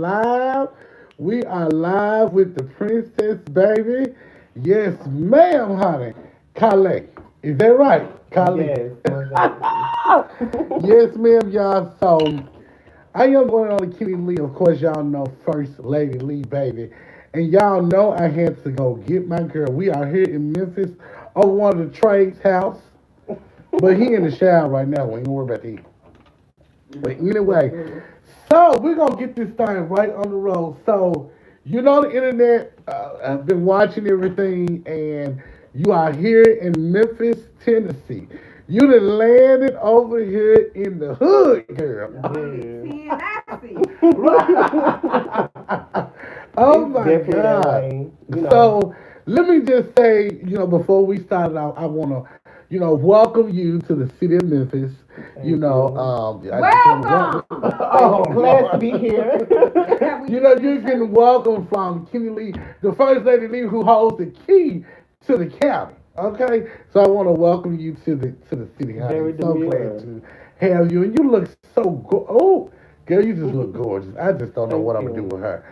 Live. We are live with the princess, baby. Yes, ma'am, honey. Kale. Is that right? Kale. Yes, most definitely. Yes, ma'am, y'all. So, I am going on to Kitty Lee. Of course, y'all know First Lady Lee, baby. And y'all know I had to go get my girl. We are here in Memphis on one of the trades house. But he in the shower right now. We ain't worry about that. But anyway, so we're gonna get this thing right on the road. So you know the internet. I've been watching everything, and you are here in Memphis, Tennessee. You done landed over here in the hood, girl. Yeah. See, and I see. Oh It's my definitely that God. way, you know. So let me just say, before we start out, I want to, welcome you to the city of Memphis. Thank you. I just want to welcome. Welcome. Oh, Glad to Lord. be here. That's how we do You it. can welcome from Kenny Lee, the first lady Lee who holds the key to the county. Okay, so I want to welcome you to the city. Very Honey. So glad demure. to have you, and you look so good. Oh, girl, you just look gorgeous. I just don't know Thank what I'm gonna do you. with her.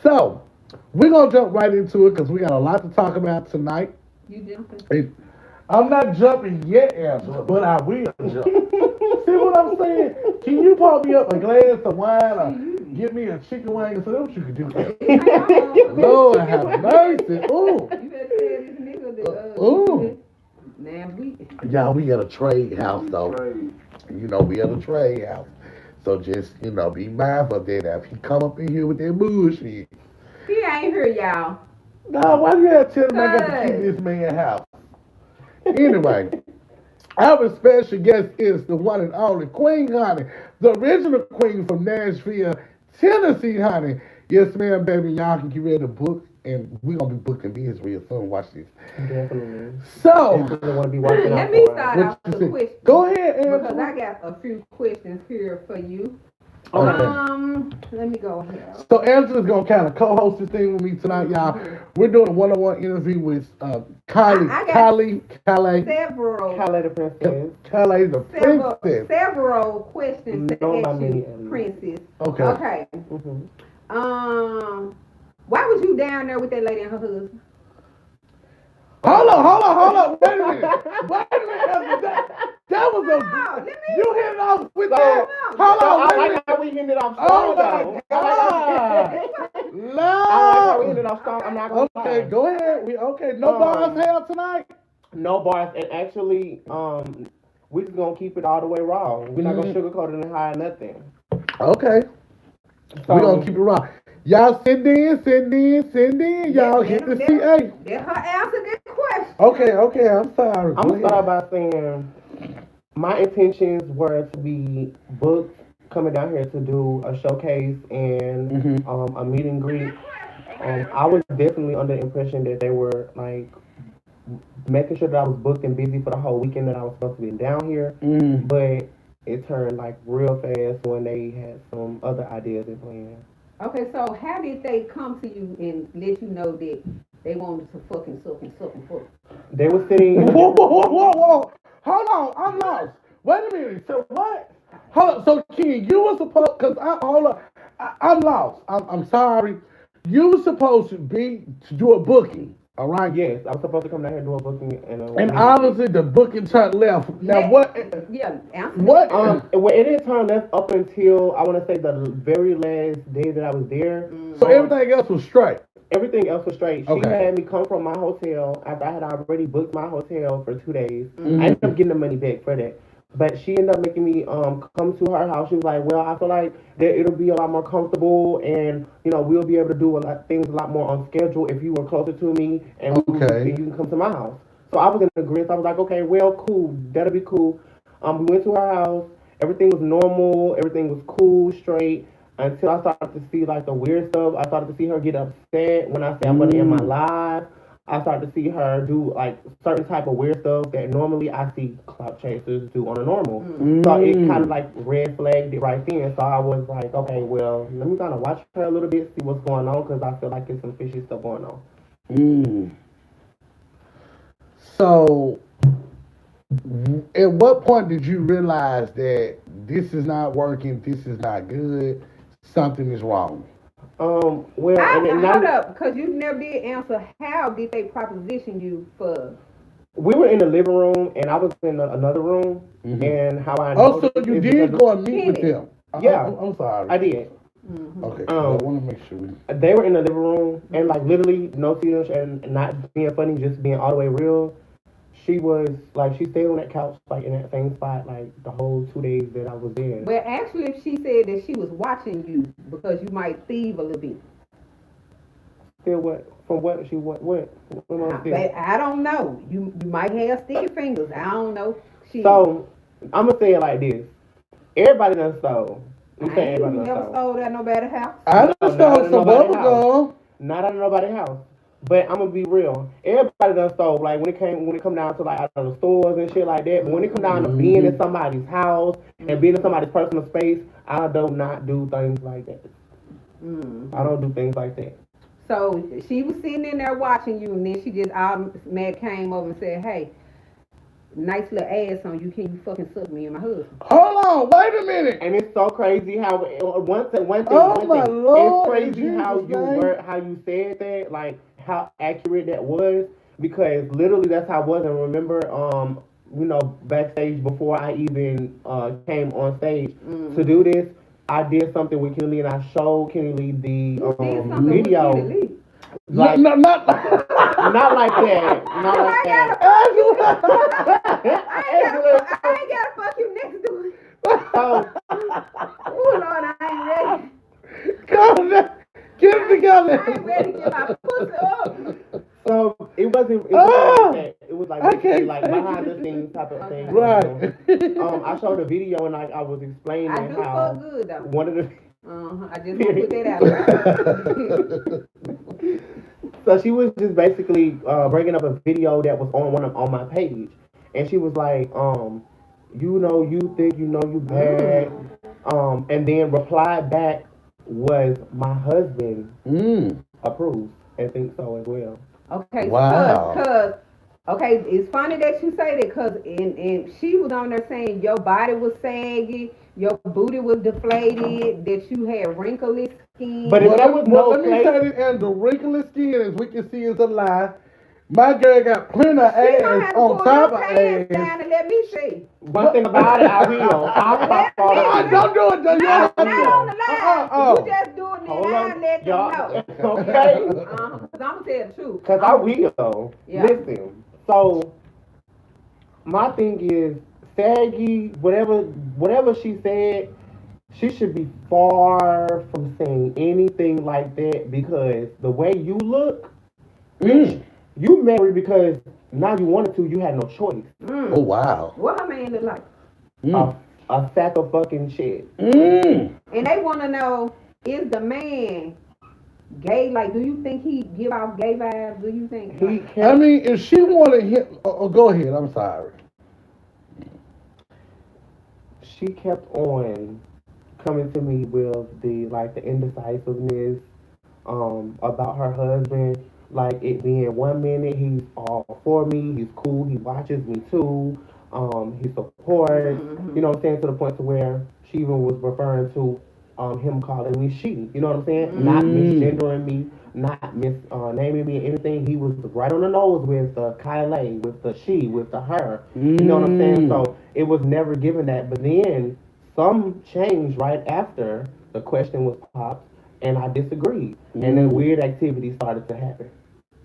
So we're gonna jump right into it because we got a lot to talk about tonight. You jumping? Hey, I'm not jumping yet, Angela, but I will jump. See what I'm saying? Can you pour me up a glass of wine or give me a chicken wing? So that's what you can do. Lord have mercy. Ooh. You better tell this nigga that, Ooh. man, we. Y'all, we at a trade house, though. We at a trade house. So just, be mindful of that. If he come up in here with that bullshit. He ain't here, y'all. Nah, why you gotta tell him I got to keep Good. this man house? Anyway, our special guest is the one and only Queen Honey, the original Queen from Nashville, Tennessee, honey. Yes, ma'am, baby. Y'all can get ready to book, and we're gonna be booking these real soon. Watch this. Definitely. So, Definitely want to be watching Let out me for start us. what off you with a say? question. Go ahead, Because Angela. I got a few questions here for you. Okay. Let me go here. So Angela's gonna kind of co-host this thing with me tonight, y'all. We're doing a one-on-one interview with Kylie, I got Kylie, several, Kylie the princess. Kylie, the several, princess. several questions to Known by ask many you, as. Princess. Okay. Okay. Mm-hmm. Why was you down there with that lady and her husband? Hold on. Wait a minute. Angela. That was No, let a me. you hit it off with So, that. Hold so on, I wait a like minute. how we ended off Oh strong, my though. I God. like how we ended No. off strong. I'm not gonna Okay, lie. go ahead. No bars Um, held tonight. no bars, and actually, we just gonna keep it all the way raw. We're not gonna Mhm. sugarcoat it and hide nothing. Okay. We're gonna So, keep it raw. Y'all send in. Y'all hit the CA. Let her answer this question. Okay, I'm sorry. I'm Go gonna start ahead. by saying my intentions were to be booked coming down here to do a showcase and Mm-hmm. a meet and greet. I was definitely under the impression that they were like making sure that I was booked and busy for the whole weekend that I was supposed to be down here, Mm-hmm. but it turned like real fast when they had some other ideas and plans. Okay, so how did they come to you and let you know that they wanted to fuck? They were sitting in a different. Whoa. Hold on, I'm lost. Wait a minute. So what? Hold on. So King, you were supposed cause hold on. I'm lost. I'm sorry. You were supposed to do a booking. All right. Yes, I was supposed to come down here and do a booking and a And meet and greet. obviously the booking turned left. Now what? Yeah, answer the What? question. Well, it didn't turn left up until I want to say the very last day that I was there. So everything else was straight. Everything else was straight. She Okay. had me come from my hotel after I had already booked my hotel for 2 days. I ended Mm-hmm. up getting the money back for that. But she ended up making me come to her house. She was like, "Well, I feel like that it'll be a lot more comfortable, and we'll be able to do a lot things a lot more on schedule if you were closer to me, and Okay. you can come to my house." So I was in agreement. I was like, "Okay, well, cool. That'll be cool." We went to her house. Everything was normal. Everything was cool, straight. Until I started to see like the weird stuff. I started to see her get upset when I say I'm gonna end my Mm. live. I started to see her do like certain type of weird stuff that normally I see clout chasers do on a normal. So it kind of Mm. like red flagged it right then. So I was like, okay, well, let me kind of watch her a little bit, see what's going on, because I feel like there's some fishy stuff going on. Mm. So at what point did you realize that this is not working, this is not good, something is wrong? Well, and Hold now up, because you never did answer. How did they proposition you for? we were in the living room, and I was in another room, Mm-hmm. and how I Oh, so noticed you is did because go and meet with Kenny. them? yeah, I'm sorry. I did. Mm-hmm. Okay, 'cause I want to make sure. They were in the living room, and like literally no tears and not being funny, just being all the way real. She was like she stayed on that couch like in that same spot like the whole 2 days that I was there. Well, actually, she said that she was watching you because you might thieve a little bit. Still what? From what? She what am I still? But I don't know. You might have sticky fingers. I don't know. She. So I'm gonna say it like this: everybody done stole. I I'm saying ain't everybody done never stole. stole at nobody's house. I No, just not out saw of some nobody's bubble house. gum. Not out of nobody's house. But I'm gonna be real. Everybody done stole. Like when it come down to like out of the stores and shit like that. But when it come down to being in Mm-hmm. somebody's house and being in somebody's personal space, I do not do things like that. Mm. I don't do things like that. So she was sitting in there watching you, and then she just automatically came over and said, "Hey, nice little ass on you. Can you fucking suck me and my husband?" Hold on, wait a minute. And it's so crazy how Oh my It's Lord, in crazy how Jesus' you name. how you said that, like how accurate that was, because literally that's how it was. And remember, backstage before I even came on stage to Mm-hmm. do this, I did something with Kenny Lee and I showed Kenny Lee the You did something with Kenny video. Lee. No, Like no, not. not like that, not Cause like I that. Angela, I ain't gotta fuck you next to it. so Oh Lord, I ain't ready. Come on, get it I ain't together. ready to get my pussy up. So it wasn't like Oh, that. It was like I basically can't like take behind the it. scenes type of thing Okay. that I was Right. doing. I showed a video and I was I explaining do fuck how good though. one of the I just want to put that out there. so she was just basically bringing up a video that was on my page, and she was like, you think you bad, Mm. and then replied back was my husband Mm. approves and thinks so as well. Okay, Wow. okay, it's funny that you say that because and she was on there saying your body was saggy, your booty was deflated, that you had wrinkly But skin. if there was Well, no let me place, say this, and the wrinkly skin, as we can see, is a lie. My girl got plenty of She gonna ass have to on pull top them of pants ass. down and let me see. one thing about it, I will. I'll Let pop all me the Uh-uh, see. don't time. do it, though. You I Not, don't have not to. on will. the live. You Oh. just do it, then Hold I'll on, let them y'all. know. Okay? Cause I'm gonna tell the truth. Because I will. Yeah. Listen. So, my thing is, saggy, whatever she said, she should be far from saying anything like that because the way you look, bitch, Mm. you married because now you wanted to, you had no choice. Oh, Mm. wow. What her man look like? A, Mm. a sack of fucking shit. Mm. And they want to know, is the man gay? Like, do you think he give out gay vibes? Do you think He like? I kept mean, if she wanted him, go ahead. I'm sorry. she kept on coming to me with the indecisiveness about her husband, like it being 1 minute he's all for me, he's cool, he watches me too, he supports, Mm-hmm. you know what I'm saying, to the point to where she even was referring to him calling me she, you know what I'm saying, not Mm. misgendering me, not mis naming me anything. He was right on the nose with the Kylie, with the she, with the her, you know what I'm saying. Mm. So it was never given that, but then some changed right after the question was popped, and I disagreed, and then Mm. weird activities started to happen.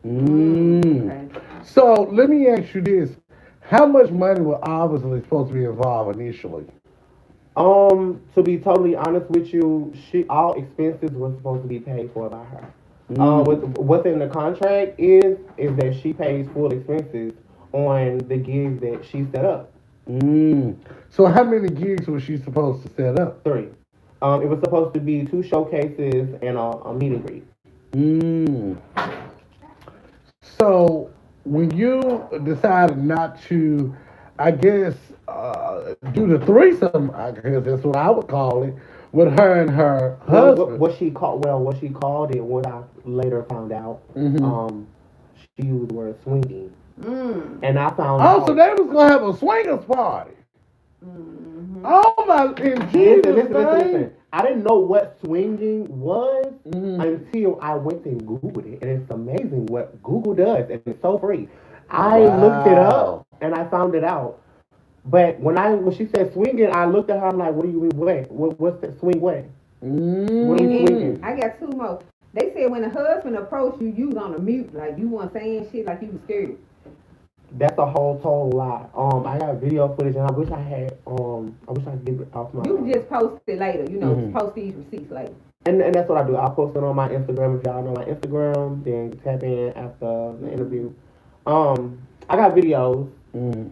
Mm. Okay. So let me ask you this: how much money was obviously supposed to be involved initially? To be totally honest with you, she all expenses were supposed to be paid for by her. Mm. What's in the contract is that she pays full expenses on the gigs that she set up. Mm. So how many gigs was she supposed to set up? Three. It was supposed to be two showcases and a meet and greet. Mm. So when you decided not to, I guess, do the threesome, I guess that's what I would call it, with her and her Well, husband. what she called it, what I later found out, Hmm. um, she used the word swinging, Mm. and I found Oh, so out. they was gonna have a swingers party. Mm-hmm. Oh my, in Jesus' Listen. I didn't know what swinging was Mm-hmm. until I went and Googled it. And it's amazing what Google does, and it's so free. I looked it Wow. up and I found it out. But when she said swinging, I looked at her. I'm like, "What do you mean? What's that swing? What? What are And we then swinging?" I got two more. They said when the husband approached you, you was on a mute, like you weren't saying shit, like you was scared. That's a whole total lie. I got video footage, and I wish I had. I wish I could get it off my. You can just post it later, Mhm. post these receipts later. And that's what I do. I'll post it on my Instagram if y'all know my Instagram. Then tap in after the interview. I got videos, Mm-hmm.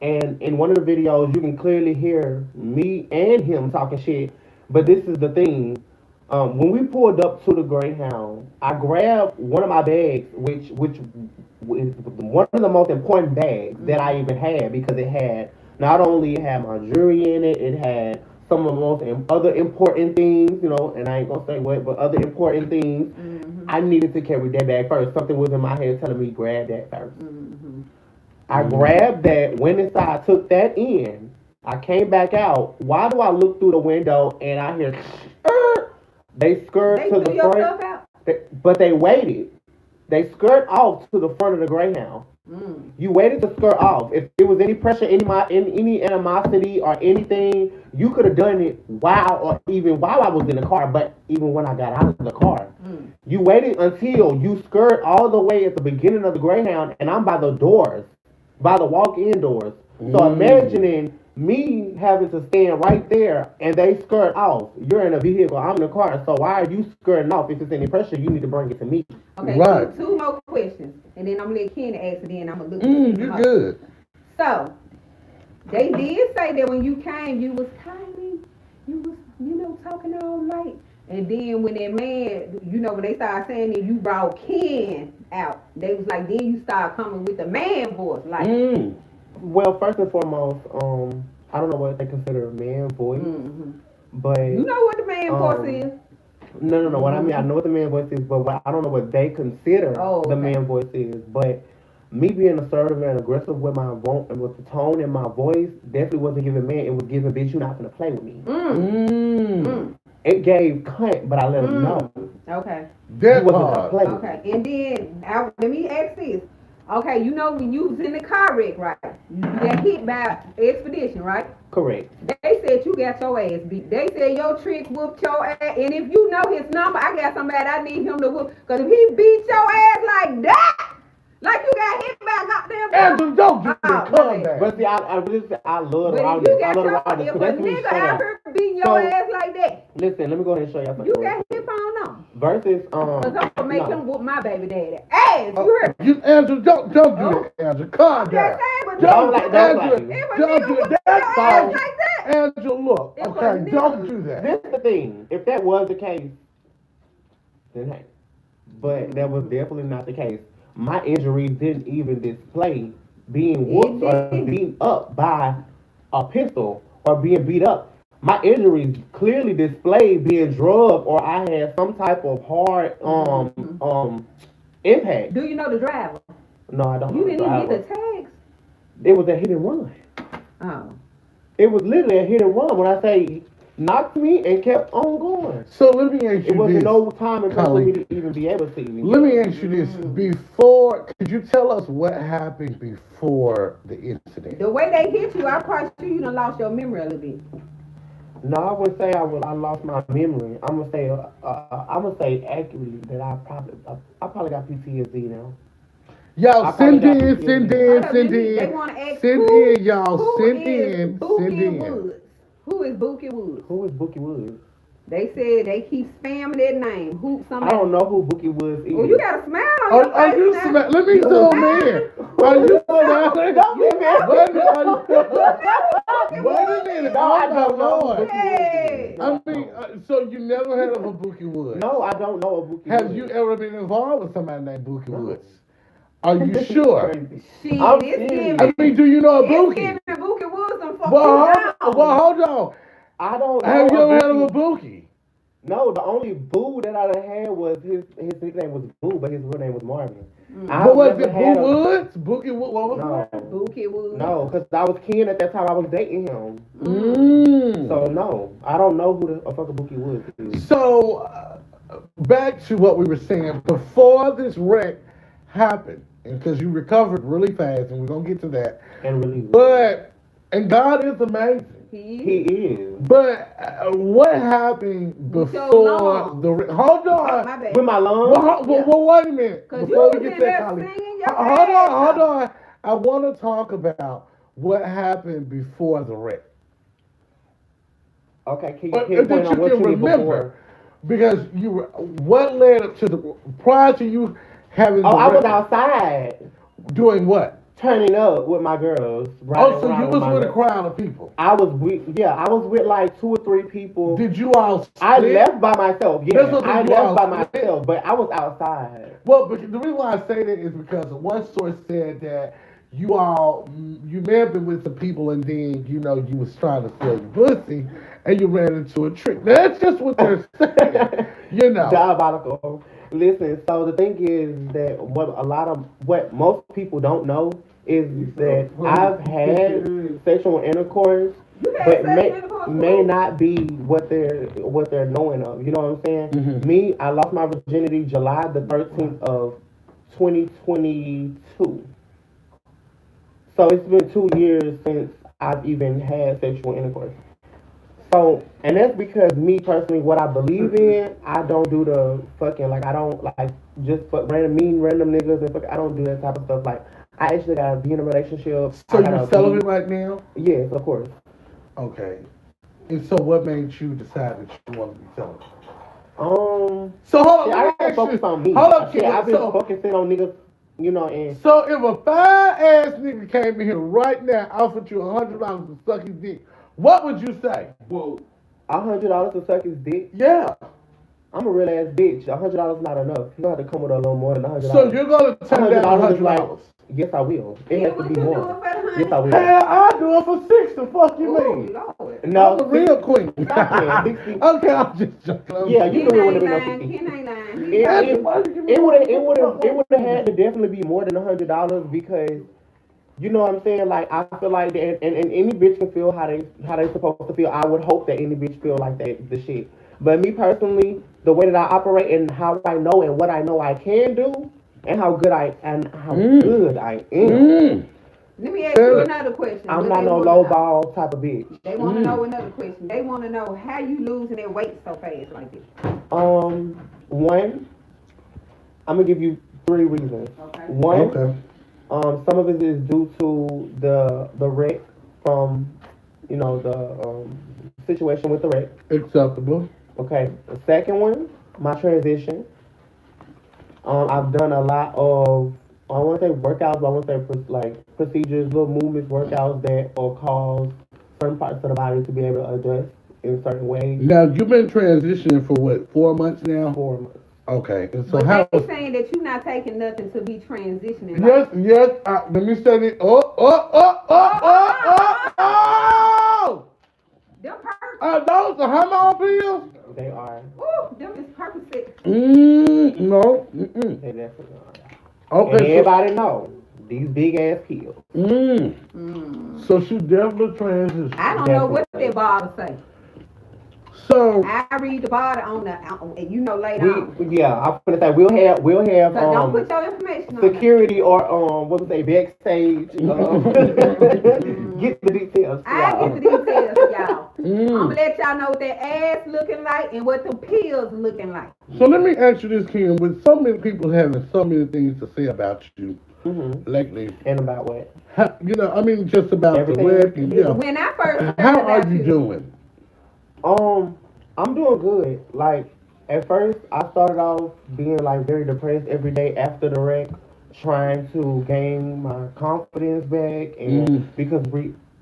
and in one of the videos, you can clearly hear me and him talking shit. But this is the thing. When we pulled up to the Greyhound, I grabbed one of my bags, which was one of the most important bags that I even had because it had not only it had my jewelry in it, it had some of the most other important things, and I ain't gonna say what, but other important things. Mm-hmm. I needed to carry that bag first. Something was in my head telling me grab that 1st. Mm-hmm. I grabbed that, went inside, took that in. I came back out. Why do I look through the window and I hear they skirt They to threw the your front, stuff out. but they waited. They skirt off to the front of the Greyhound. You waited to skirt off. If there was any pressure, any animosity or anything, you could have done it even while I was in the car. But even when I got out of the car, you waited until you skirt all the way at the beginning of the Greyhound, and I'm by the doors, by the walk-in doors. So imagining me having to stand right there and they skirt off. You're in a vehicle, I'm in a car. So why are you skirting off? If there's any pressure, you need to bring it to me. Okay, Right. two more questions, and then I'm gonna let Kenny ask, and then I'm gonna look. You're good. So they did say that when you came, you was tiny, you was talking all light, and then when that man, when they started saying that you brought Ken out, they was like, then you start coming with the man voice, like. Well, first and foremost, I don't know what they consider a man voice, but You know what the man voice is? No. What I mean, I know what the man voice is, but I don't know what they consider the man voice is. But me being assertive and aggressive with my with the tone in my voice definitely wasn't giving man. It was giving bitch, you're not gonna play with me. It gave cunt, but I let him know. Okay. That wasn't part. play. Okay, and then let me ask this. Okay, when you was in the car wreck, right? You got hit by Expedition, right? Correct. They said you got your ass beat. They said your trick whooped your ass. And if you know his number, I got somebody I need him to whoop. Because if he beat your ass like that, like you got hit by a goddamn Andrew, don't do that. Calm down. But see, I love the But audience. if you I got love the your, audience. if a That's me nigga straight out up. here beating your ass like that, Listen, let me go ahead and show y'all something. you got his phone on. Versus, Because I'm going to make him whoop my baby daddy ass. You heard me? Andrew, don't do that, Andrew. Calm down. Don't like Andrew, If a don't nigga do whoop that. your That's ass fine. like that. Andrew, look. If a Okay, nigga- don't do that. This is the thing. If that was the case, then hey. But that was definitely not the case. My injuries didn't even display being whooped or beaten up by a pistol or being beat up. My injuries clearly displayed being drugged or I had some type of hard impact. Do you know the driver? No, I don't. You know didn't the even driver. get the tags? It was a hit and run. Oh. It was literally a hit and run. When I say knocked me and kept on going. So let me ask you It wasn't this. no time and place for me to even be able to. Let me ask you this. Could you tell us what happened before the incident? The way they hit you, I'm probably sure you done lost your memory a little bit. No, I wouldn't say I lost my memory. I'm gonna say accurately that I probably got PTSD now. Y'all send in, They want to ask send who, in, y'all. who Send is in, Bookie send in. Woods? Who is Bookie Woods? Who is Bookie Woods? They said they keep spamming that name. Who? I Somebody. don't know who Bookie Woods is. Well, you got a smile on your Are face you now. let me zoom in. Are you Don't be mad. Wait a minute. No, I Oh, don't my know. Lord. Hey. I mean, so you never heard of a Bookie Woods? No, I don't know a Bookie Woods. Have you ever been involved with somebody named Bookie Woods? Are you sure? Shit, I'm it's serious. giving. I mean, do you know a It's Bookie? giving Bookie Woods some fucking Well, down. hold on. I don't know. Have you ever heard of a Bookie. Bookie? No, the only boo that I done had was his nickname was Boo, but his real name was Marvin. But I've was never it Boo had a Woods? Bookie Wood? What was no, Bookie Woods. no, because I was Ken at that time. I was dating him. it? Mm. So no, I don't know who the a fucking Bookie Woods is. So, back to what we were saying before this wreck happened, because you recovered really fast, and we're gonna get to that. And really, But and God is amazing. he is But what happened With your before lungs. the hold Oh, on? my bad. with my lungs. Well, wait a minute. Cause Before you we was get in to that, there Colleen, singing your hold ass on, hold off. on. I want to talk about what happened before the wreck. Okay, can you That pinpoint you on what can you did remember, before? because you were what led up to the prior to you having Oh, the I was wreck, outside doing what? turning up with my girls, riding Oh, so you around was my with a girls. crowd of people. I was with like 2 or 3 people. Did you all split? I left by myself. That's Yeah, what I you left all by split? myself, but I was outside. Well, but the reason why I say that is because one source said that you may have been with some people, and then you was trying to sell your pussy and you ran into a trick. Now, that's just what they're saying, Diabolical. Listen, so the thing is that what most people don't know is that I've had sexual intercourse, You had but sex may intercourse may too? not be what they're knowing of. You know what I'm saying? Mhm. Me, I lost my virginity July the 13th of 2022. So it's been 2 years since I've even had sexual intercourse. So, and that's because me personally, what I believe in, I don't do the fucking like I don't like just fuck random niggas and fuck. I don't do that type of stuff. Like I actually gotta be in a relationship. So I you're gotta be celibate right now? yes, of course. Okay. And so what made you decide that you want to be celibate? So Shit, I gotta focus on me. hold up, Shit, kid. I've been focusing on niggas, and So if a fine ass nigga came in here right now, offered you $100 to suck his dick, what would you say? Whoa. $100 to suck his dick. Yeah. I'm a real ass bitch. $100 not enough. You gonna have to come with a little more than $100. So you're gonna turn down $100 is $100? yes, I will. It Yeah, has to would be you do it more. for the Yes, I honey? will. Hell, I'll do it for 60. Fuck you Ooh, mean? Lord. No, I'm a real queen. Stop it, 60. Okay, I'm just joking. Yeah, you Ken can win ain't with no lying. 60. Ken ain't lying. It, He That's lying. it, why you give me it would have it what would the have fuck it would I'm have had to doing? definitely be more than $100 because you know what I'm saying. Like I feel like that, and any bitch can feel how they supposed to feel. I would hope that any bitch feel like that the shit. But me personally, the way that I operate and how I know and what I know I can do and how good I am. Mm. Let me ask Tell you it. another question. I'm What not they no wanna low know. ball type of bitch. They want to know another question. They want to know how you losing that weight so fast like this. One, I'm gonna give you 3 reasons. Okay. One, Okay. some of it is due to the wreck from, the situation with the wreck. Acceptable. Okay. The second one, my transition. I've done a lot of I want to say workouts, but I want to say like procedures, little movements, workouts that will cause certain parts of the body to be able to adjust in certain ways. Now you've been transitioning for what, 4 months now? 4 months. Okay. And so But how? they saying that you're not taking nothing to be transitioning. Yes, yes. Let me say it. Oh! Them Those are hormone pills? They are. Ooh, them is Percocet. No. Mm-mm. They definitely are. And Okay, so. everybody know these big ass pills. So she definitely transitioned. I don't know what that bottle say. So. I read the bottle and later on. Yeah, I'm gonna say we'll have So don't put your information on security or what was they backstage get the details. I get the details, y'all. I'm Mm. gonna let y'all know what that ass looking like and what the pills looking like. So let me ask you this, Kim. With so many people having so many things to say about you lately, And about what? I mean, just about Everything. the wreck and When I first heard How are about you doing? I'm doing good. Like at first, I started off being like very depressed every day after the wreck, trying to gain my confidence back, and because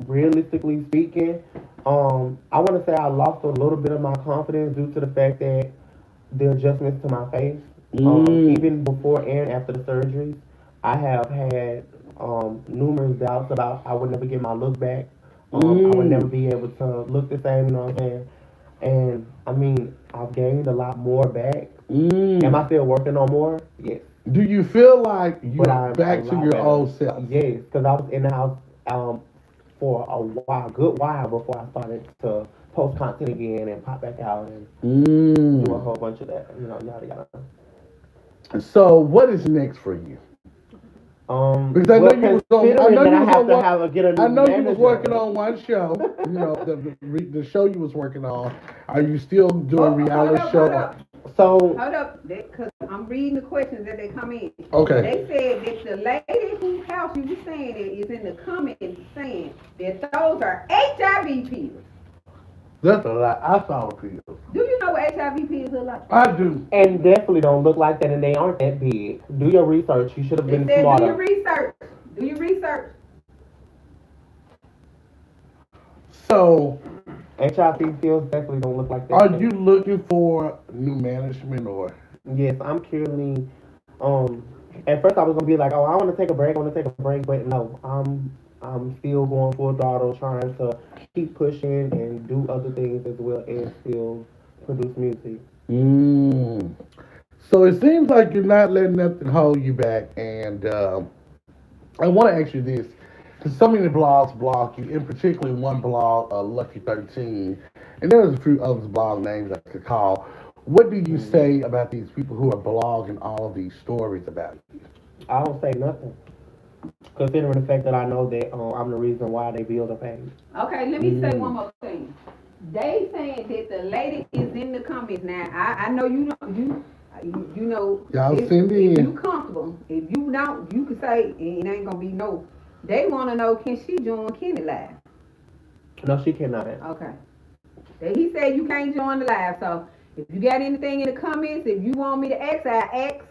realistically speaking, I want to say I lost a little bit of my confidence due to the fact that the adjustments to my face, even before and after the surgeries, I have had numerous doubts about I would never get my look back. I would never be able to look the same. You know what I'm saying? And I mean, I've gained a lot more back. Am Mm. I still working on more? Yes, Do you feel like but you're I'm a back to lot your better. old self? Yes, because I was in the house um for a while, good while before I started to post content again and pop back out and do a Mm. whole bunch of that. Yada yada. So what is next for you? Because I know Well, you was on. I considering know that you I was have on to one. have get a I new know you was working manager. on one show. You know the show you was working on. Are you still doing Hold reality up, hold show? up. So Hold up, because I'm reading the questions that they come in. Okay, They said that the lady whose house you were saying that is in the comments saying that those are HIV pills. that's a lot. I saw the pills. Do you know what HIV pills look like? I do. and definitely don't look like that, and they aren't that big. Do your research. You should have They been said do your smarter. research. Do your research. So, HIV pills definitely don't look like that. are you looking for new management or? Yes, I'm currently. At first I was gonna be like, oh, I want to take a break. I want to take a break, but no, I'm still going full throttle, trying to keep pushing and do other things as well as still produce music. Mm. So it seems like you're not letting nothing hold you back, and I want to ask you this. Because so many blogs block you, in particular one blog, Lucky 13, and there's a few other blog names I could call. What do you Mm. say about these people who are blogging all of these stories about you? I don't say nothing, considering the fact that I know that I'm the reason why they build a page. Okay, let me say one Mm. more thing. They saying that the lady is in the comments now. I know you know you know Y'all send if you in. comfortable. If you don't, you can say it ain't gonna be no. They want to know can she join Kenny live? No, she cannot. Okay. He said you can't join the live. So if you got anything in the comments, if you want me to ask, I ask.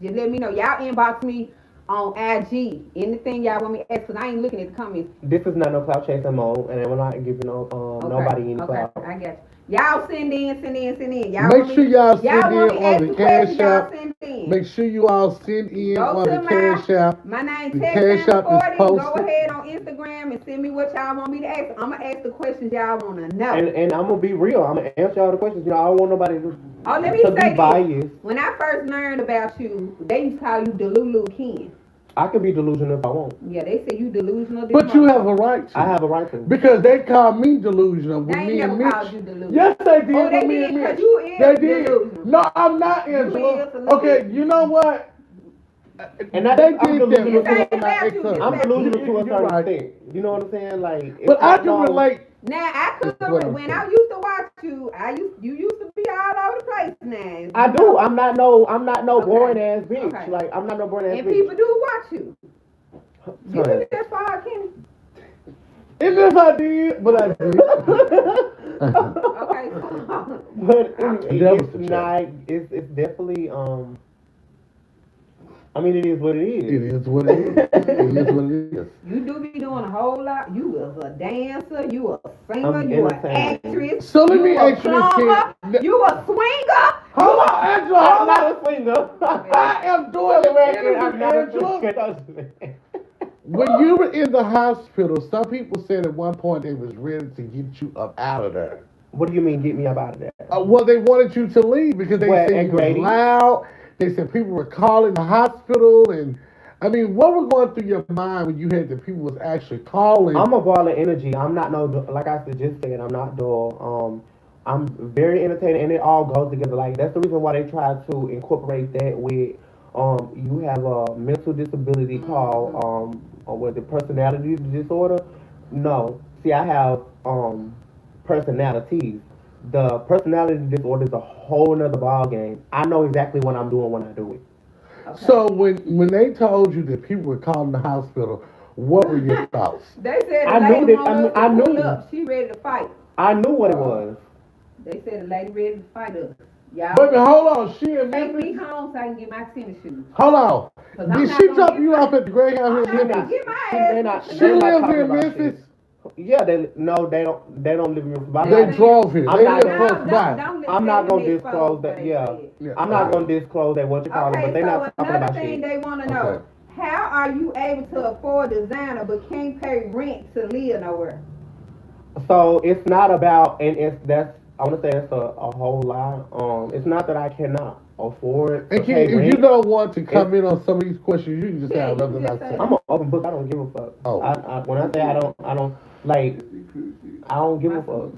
Just let me know. Y'all inbox me on IG. Anything y'all want me to ask, cause I ain't looking at the comments. This is not no cloud chasing mode, and we're not giving no Okay, nobody any okay, cloud. I got you. Y'all send in, send in, send in. Y'all Make want sure me, y'all send y'all want in me to on ask the the question, Cash y'all App. send in. Make sure you all send in Go on the to Cash App. my name The text Cash and App is recording. Go posted. ahead on Instagram and send me what y'all want me to ask. I'm gonna ask the questions y'all wanna And know. I'm gonna be real. I'm gonna answer all the questions. I don't want nobody Oh, let me to be say this. biased. When I first learned about you, they used to call you Delulu Ken. I can be delusional if I want. Yeah, they say you delusional this But you have a motherfucker. right I to. have a right to. Because they called me delusional They with ain't me never and called Mitch. you delusional. Yes, they Oh, did with they me and did, cause Mitch. you They is did. delusional. No, I'm not, You Angela. is a little Okay, bit. you know what? And that They I'm did that delusional This with me to. ain't and my about ex you. This I'm about husband. delusional to a You're certain right. extent. You know what I'm saying? Like But it's I not can no. relate. Now I Is what could I'm when I saying. used to watch you. You used to be all over the place. Now I you do. know. I'm not no boring Okay, ass bitch. okay. Like I'm not no boring ass And bitch. people do watch you. You Son. took that far, Kenny. And if I did, but I did. Okay, so But anyway, That was it's the chat. not. It's definitely. I mean, it is what it It is. is what it is. It is what it is. you do be doing a whole lot. You was a dancer. You a singer. I'm You a entertaining. actress. So let You me a ask you this, Ken. plumber. You a swinger. Hold on, Angela. I'm Hold not on. a singer. I am For doing the the record, interview, I'm not a Angela. singer. When you were in the hospital, some people said at one point they was ready to get you up out of there. What do you mean, get me up out of there? Well, they wanted you to leave because they What, said at you was Grady? loud. They said people were calling the hospital, and I mean, what was going through your mind when you had that people was actually calling? I'm a ball of energy. I'm not no, like I just said, I'm not dull. I'm very entertaining, and it all goes together. Like that's the reason why they try to incorporate that with, you have a mental disability called, Mm-hmm. or what the personality disorder. No, see, I have personalities. The personality disorder is a whole nother ball game. I know exactly what I'm doing when I do it. Okay. So when they told you that people were calling the hospital, what were your thoughts? They said the I knew lady that. want us to I pull knew. up. She ready to fight. I knew what it was. They said the lady ready to fight us. Y'all Baby, hold on. She in take me Memphis. home so I can get my tennis shoes. Hold on. Cause I'm Did not she gonna drop get you my off at the Greyhound I'm here not in gonna Memphis? get my They're ass not. whooped She They're tonight. not lives here talking in about Memphis. shit. Yeah, they no, they don't. They don't live in Memphis. But I'm They They not. saying drove here. I'm They not live gonna. close by. don't I'm tell not them gonna exposed disclose what that. they Yeah, said. Yeah. I'm not Okay. gonna disclose that what you call it. But Okay, they're so not talking another about thing shit. they want to Okay. know: how are you able to afford designer but can't pay rent to live nowhere? So it's not about, and it's I want to say that's a whole lot. It's not that I cannot afford to And pay if rent. you don't want to comment on some of these questions, you can just have nothing I say. I'm an open book. I don't give a fuck. Oh. When I say I don't like, I don't give a fuck.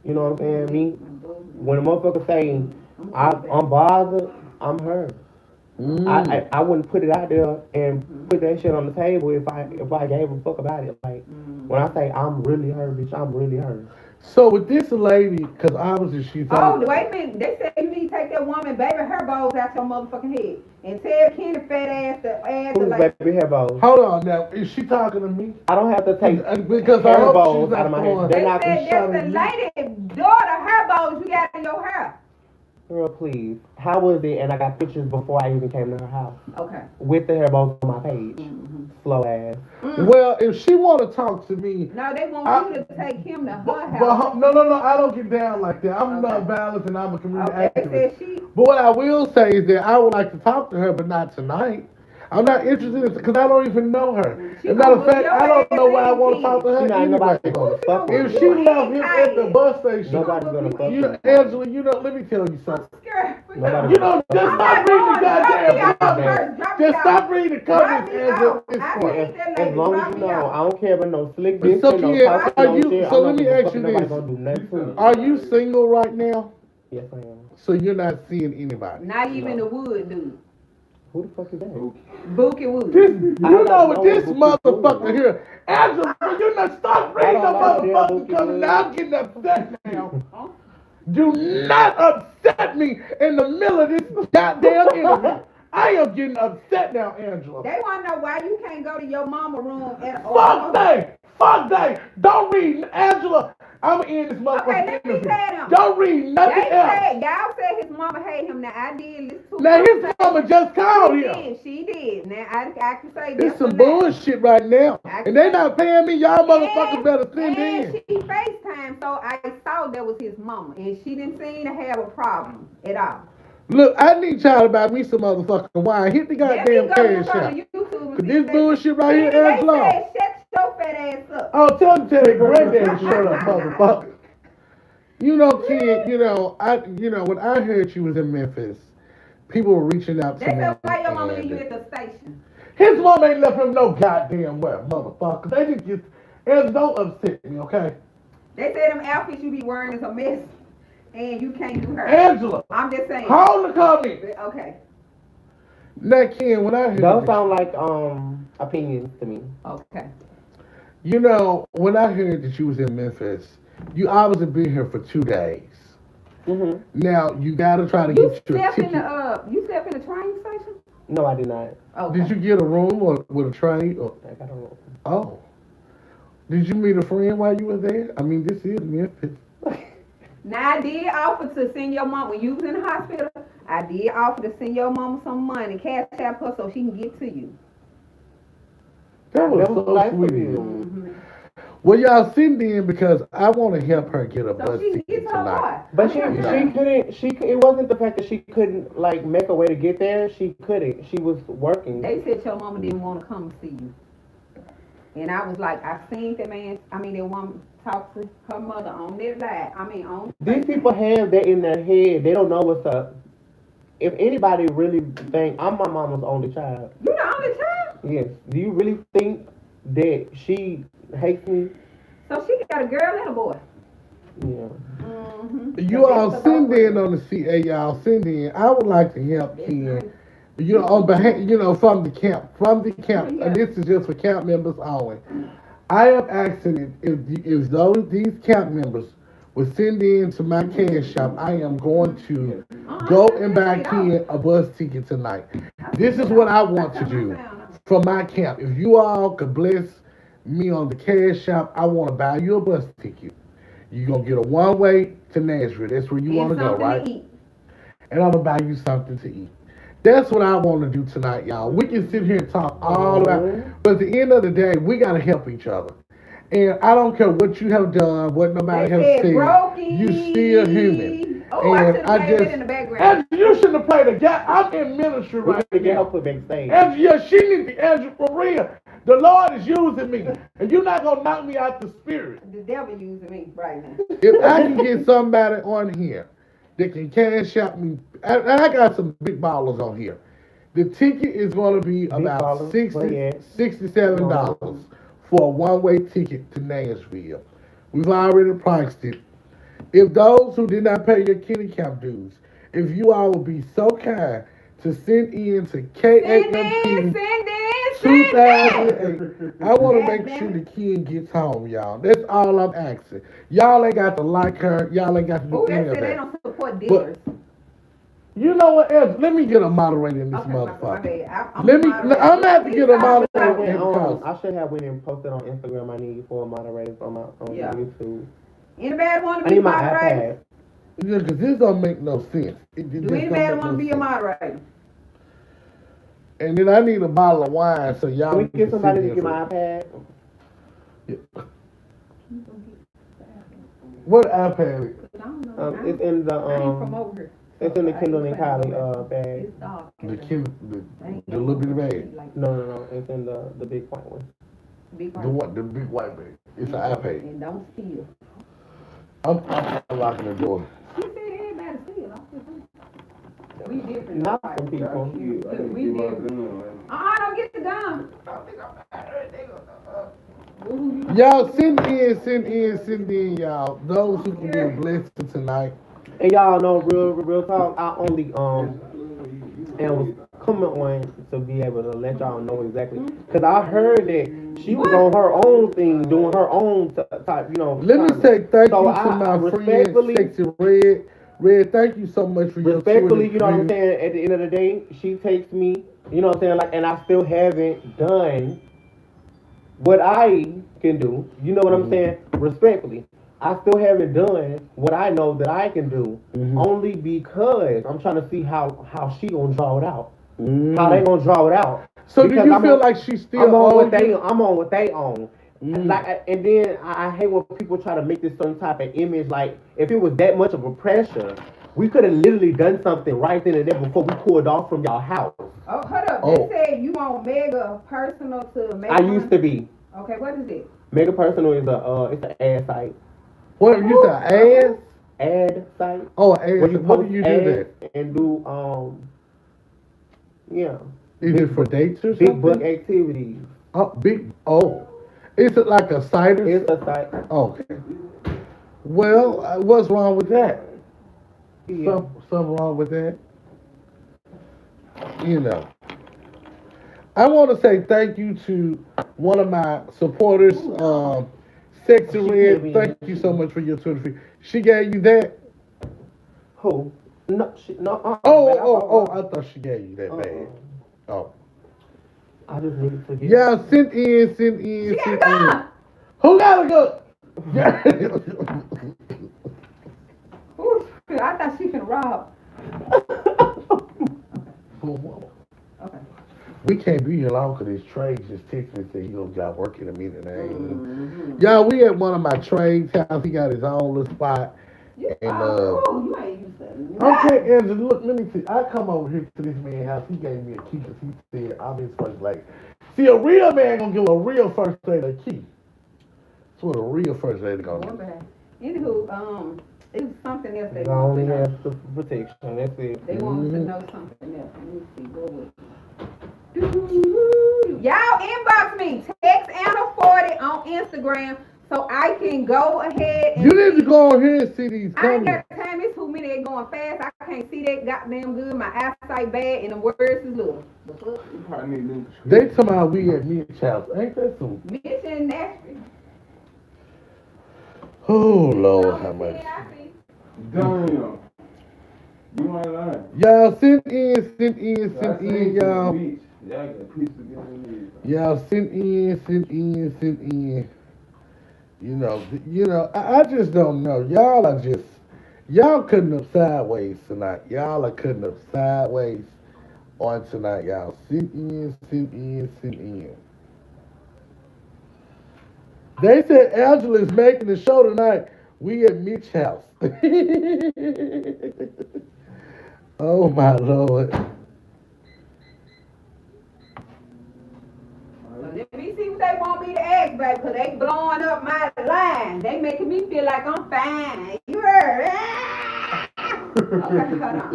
You know what I'm saying? Me, when a motherfucker say I'm bothered, I'm hurt. I wouldn't put it out there and put that shit on the table if I gave a fuck about it. Like when I say I'm really hurt, bitch, I'm really hurt. So with this lady, because obviously she's wait a minute. They said you need to take that woman baby hair bows out your motherfucking head and tell Kenny fat ass to add the Who's like. baby hair bows? Hold on now, is she talking to me? I don't have to take Because I hair hope bows she's out of my not head. They They're not said that's the lady daughter hair bows you got in your hair. Girl, please. How was it? And I got pictures before I even came to her house. Okay. With the hair bows on my page. Slow ass. Well, if she want to talk to me, No, they want you to take him to her house. But no, I don't get down like that. I'm not violent and I'm a community activist. But what I will say is that I would like to talk to her, but not tonight. I'm not interested in it because I don't even know her. As a matter of fact, I don't know why I want to talk to her anyway. If she left him at the bus station, nobody's gonna fuck you know, Angela, let me tell you something. Nobody Just stop reading the goddamn comments. Just stop reading the comments, Angela. It's fine. As long as you know, I don't care about no slick But bitch so, no yeah, talking no shit. so let me ask you Nobody this. gonna do nothing to me. Are you single right now? Yes, I am. So you're not seeing anybody? Not even the wood dude. Who the fuck is that? Bookie Wood. You know what this motherfucker here. Angela, you not stop reading the motherfucking comments. Now I'm getting upset now. Do not upset me in the middle of this goddamn interview. I am getting upset now, Angela. They want to know why you can't go to your mama room at Fuck they. Don't read, Angela. I'm in this motherfucking interview. Don't read nothing else. Y'all said his mama hate him. Now I did listen to Now his mama just called him. She did. Now I can say this some bullshit right now. And they not paying me. Y'all motherfuckers better send in. And she FaceTime, so I saw that was his mama. And she didn't seem to have a problem at all. Look, I need y'all to buy me some motherfucking wine. Hit the goddamn cash out. This bullshit right here, Angela. Shut your fat ass up. Oh, tell their granddaddy shut up, motherfucker. You know, kid, when I heard you was in Memphis, people were reaching out to me. That's why your mama leave you at the station. His mama ain't left him no goddamn well, motherfucker. They just and don't upset me, okay? They say them outfits you be wearing is a mess, and you can't do her. Angela, I'm just saying. hold the comment. Okay. Now, Ken, when I heard those sound like opinions to me. Okay. You know, when I heard that you was in Memphis, you obviously been here for 2 days. Mm-hmm. Now you gotta try to get your ticket. You slept in the train station? No, I did not. Okay. Did you get a room or with a train? Or? I got a room. Oh. Did you meet a friend while you were there? I mean, this is Memphis. Now I did offer to send your mom when you was in the hospital. I did offer to send your mama some money, cash out her so she can get to you. That was so nice sweet. Mm-hmm. Well, y'all send in because I want to help her get a bus ticket tonight. But she couldn't. It wasn't the fact that she couldn't like make a way to get there. She couldn't. She was working. They said your mama didn't want to come see you, and I was like, I seen that woman talk to her mother on their live. On. These people have that in their head. They don't know what's up. If anybody really think I'm my mama's only child. You the only child? Yes. Do you really think that she hates me? So she got a girl and a boy. Yeah. Mm-hmm. You all send in on the CA, y'all send in. I would like to help Ken. On behalf, from the camp, Yeah. and this is just for camp members only. I am asking if these camp members would send in to my cash shop, I am going to go and buy Ken a bus ticket tonight. This is what I want to do for my camp. If you all could bless me on the cash shop, I want to buy you a bus ticket. You're going to get a one-way to Nashville. That's where you want to go, right? And I'm going to buy you something to eat. That's what I want to do tonight, y'all. We can sit here and talk all about, but at the end of the day, we got to help each other. And I don't care what you have done, what nobody has said. You still human. Oh, and I should have played it in the background. And you shouldn't have played a guy. I'm in ministry right now. Get her put backstage. And yeah, she needs to be Andrew for real. The Lord is using me, and you're not gonna knock me out the spirit. The devil using me right now. If I can get somebody on here that can cash out me, I got some big ballers on here. The ticket is going to be Big about ballers, where you at? $67 for a one-way ticket to Nashville. We've already priced it. If those who did not pay your kitty camp dues, if you all would be so kind to send in to Send KAMP in, send in, send in. 2008. I want to make sure the kid gets home, y'all. That's all I'm asking. Y'all ain't got to like her. Y'all ain't got to do Oh, any they of said they that. don't support dealers. You know what else? Let me get a moderator in this Okay, my motherfucker. bad. I'm Let me. moderator. I'm gonna have to get a Please stop. moderator in the house. I should have went and posted on Instagram. I need 4 moderators on Yeah. YouTube. Anybody want I to be need a my moderator? iPad. Yeah, because this don't make no sense. It Do just don't anybody make want to no be a sense. moderator? And then I need a bottle of wine so y'all Can we get somebody to sit get here my iPad? for- What iPad? I don't know. It's in the I ain't from over here. it's in the I ain't Kindle and from Kylie over bag. here. It's dark. The Kindle, the little bitty bag. Like No. It's in the big white one. big The one. one, the big white bag. It's an iPad. And don't steal. I'm locking the door. He said everybody steal. We different. Not Right. some people. Look, we different. Don't get the gun. Y'all send in, y'all. Those who can be a blessing tonight. And y'all know, real talk. I only and was coming on to be able to let y'all know exactly, because I heard that she was on her own thing, doing her own type, Let me say thank So you to I my friend, respectfully- Sexy Red. Red, thank you so much for your Respectfully, you know what I'm review. saying? At the end of the day, she takes me, you know what I'm saying? Like, and I still haven't done what I can do. You know what I'm saying? Respectfully. I still haven't done what I know that I can do, only because I'm trying to see how she gonna draw it out. How they gonna draw it out. So Because do you I'm feel on- like she's still I'm on what you? I'm on what they own. Like, and then I hate when people try to make this some type of image. Like, if it was that much of a pressure, we could have literally done something right then and there before we pulled off from y'all house. Oh, hold up. Oh. They said you want mega personal to mega. I used to be. Okay, what is it? Mega Personal is it's an ad site. What you said? Ass? Ad site. Oh, ass. Where you What post do you do ads that? and do yeah. Is it for dates or Big something? book activities. Oh, big. Oh, is it like a site or It's a site. Okay. Well, what's wrong with that? Yeah. Something wrong with that? You know. I want to say thank you to one of my supporters, Sexy She Red. gave me- Thank you so much for your 23. She gave you that? Who? No. No. I thought she gave you that bag. Oh. I just needed to get. Yeah, send in. She got a gun. Who got a gun? Yeah. Ooh, I thought she finna rob. Okay. We can't be here long because this trade just texted me and said he gonna got work in a minute. Y'all, we at one of my trades house. He got his own little spot. And You ain't used to. okay, Angela, look, let me see. I come over here to this man's house. He gave me a key because he said I'm his first lady. See, a real man gonna give a real first lady a key. That's what a real first lady gonna do. Anywho, it was something else they I wanted only to know. have the protection. That's it. They wanted to know something else. Let me see. What was it? Y'all inbox me. Text Anna40 on Instagram so I can go ahead and You need to go on here and see these I ain't comments. got time. It's too many. They going fast. I can't see that goddamn good. My eyesight bad and the words is little. The fuck? They talking about we at Mitch house. Ain't that some? Mission Nashville. Oh, Lord, how much? Damn. You ain't lying. Y'all send in, y'all. Y'all got pieces in Y'all send in. You know, I just don't know. Y'all cutting up sideways tonight. Y'all are cutting up sideways on tonight, y'all. Send in. They said Angela is making the show tonight. We at Mitch house. Oh my Lord. So let me see if they want me to ask, baby, because they blowing up my line. They making me feel like I'm fine. You heard? Okay, hold on.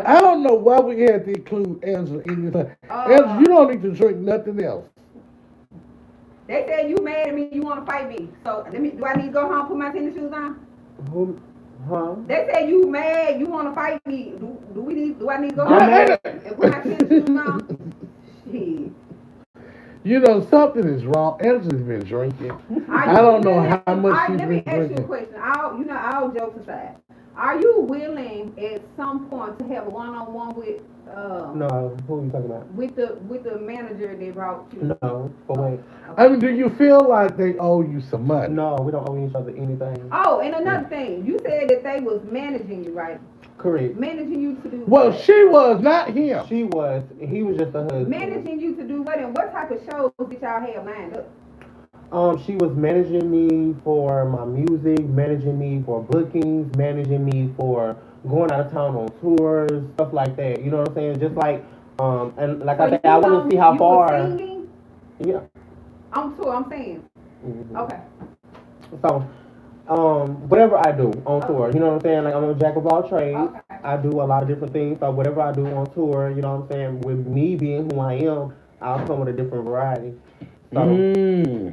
I don't know why we had to include Angela in this. Angela, you don't need to drink nothing else. They said you mad at me, you want to fight me. So do I need to go home and put my tennis shoes on? Who? Huh? They said you mad, you want to fight me. Do I need to go home and put my tennis shoes on? Shit. You know, something is wrong. Angela's been drinking. I don't know how much she's been drinking. Let me ask you a question. All jokes aside, are you willing at some point to have a one-on-one with No, who are you talking about? with the manager they brought you? No, but wait. I mean, do you feel like they owe you some money? No, we don't owe each other anything. Oh, and another thing, you said that they was managing you, right? Correct. Managing you to do Well, what? she was, not him. She was. He was just a husband. Managing you to do what, and what type of shows did y'all have lined up? She was managing me for my music, managing me for bookings, managing me for going out of town on tours, stuff like that. You know what I'm saying? Just like, and like I said, I want to see how far. You were singing? Yeah. On tour, I'm saying. Mm-hmm. Okay. So, whatever I do on tour, you know what I'm saying? Like I'm a jack of all trades. Okay. I do a lot of different things. So whatever I do on tour, you know what I'm saying? With me being who I am, I'll come with a different variety. So,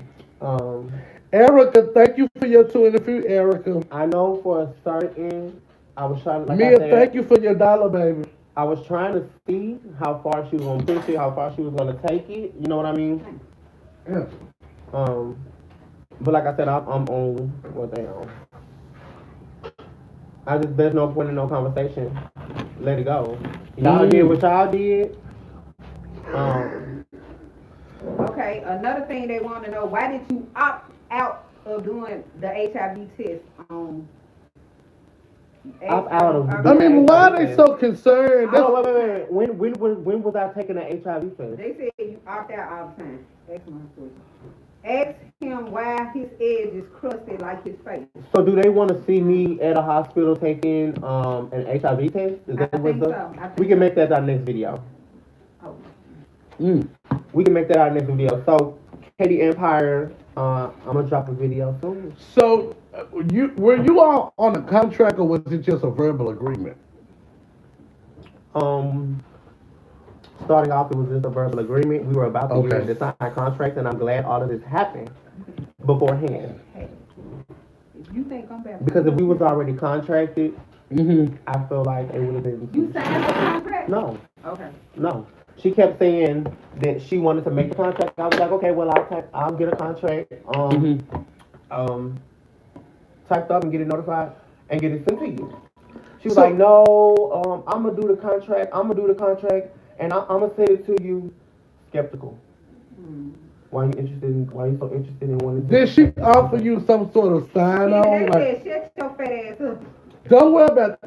Erica, thank you for your 2 interview, Erica. I know for a certain, I was trying. Like Mia, I said, thank you for your $1, baby. I was trying to see how far she was gonna push it, how far she was gonna take it. You know what I mean? Yeah. But like I said, I'm on what they on. There's no point in no conversation. Let it go. Y'all did what y'all did. Okay, another thing they want to know, why did you opt out of doing the HIV test? Opt out of. I mean, why are they so concerned? Wait. When was I taking the HIV test? They said you opt out all the time. That's my question. Ask him why his edge is crusted like his face. So do they want to see me at a hospital taking an HIV test? Is that I what's think up? so. We can make that our next video. Oh. We can make that our next video. So, Katie Empire, I'm gonna drop a video soon. So, were you all on a contract or was it just a verbal agreement? Starting off, it was just a verbal agreement. We were about to Okay. get a signed contract, and I'm glad all of this happened beforehand. Hey, if you think I'm bad, Because if we was already contracted, Mm-hmm. I feel like it would have been. you signed the contract? No, Okay. no. She kept saying that she wanted to make the contract. I was like, okay, well, I'll get a contract. Typed up and get it notified and get it sent to you. She was like, no, I'm gonna do the contract, and I'm gonna send it to you. Skeptical. Why you so interested in wanting to? Did she offer you some sort of sign Yeah, on? they said, shut your fat ass up. Don't worry about.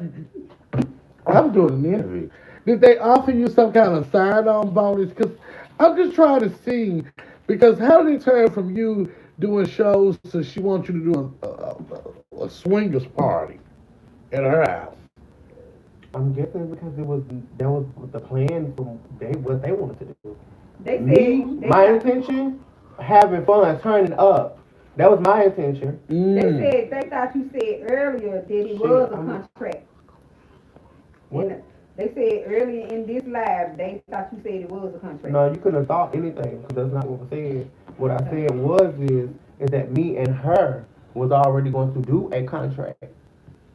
I'm doing an interview. Did they offer you some kind of sign on bonus? Because I'm just trying to see. Because how did it turn from you doing shows to she wants you to do a swingers party at her house? I'm guessing because that was the plan from what they wanted to do. They said My intention, having fun, turning up. That was my intention. they thought you said earlier that it was a contract. What? They said earlier in this live, they thought you said it was a contract. No, you couldn't have thought anything because that's not what I said. What I said is that me and her was already going to do a contract,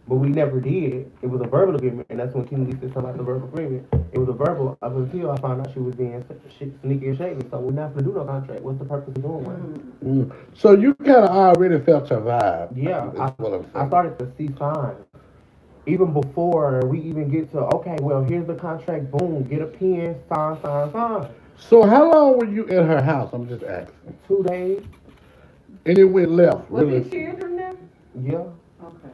but we never did. It was a verbal agreement, and that's when Kimberly said something about the verbal agreement. It was a verbal up until I found out she was being sneaky and shady. So we're not going to do no contract. What's the purpose of doing one? So you kind of already felt her vibe. Yeah, I I started to see signs. Even before we even get to, okay, well, here's the contract, boom, get a pen, sign. So how long were you at her house? I'm just asking. 2 days, And it went left. Was Really? it children there? yeah. Okay.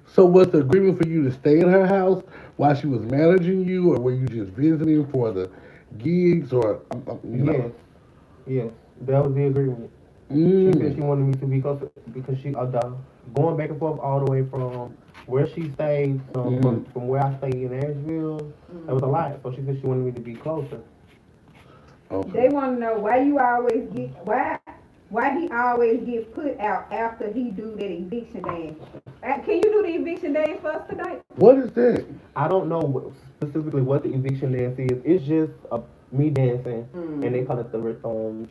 So was the agreement for you to stay at her house while she was managing you, or were you just visiting for the gigs, or you know? Yes, that was the agreement. She said she wanted me to be close because she going back and forth all the way from where she stayed from where I stayed in Nashville. That was a lot. So she said she wanted me to be closer. They Okay. want to know why he always get put out after he do that eviction dance. Can you do the eviction dance for us tonight? What is that? I don't know specifically what the eviction dance is. It's just me dancing, and they call it the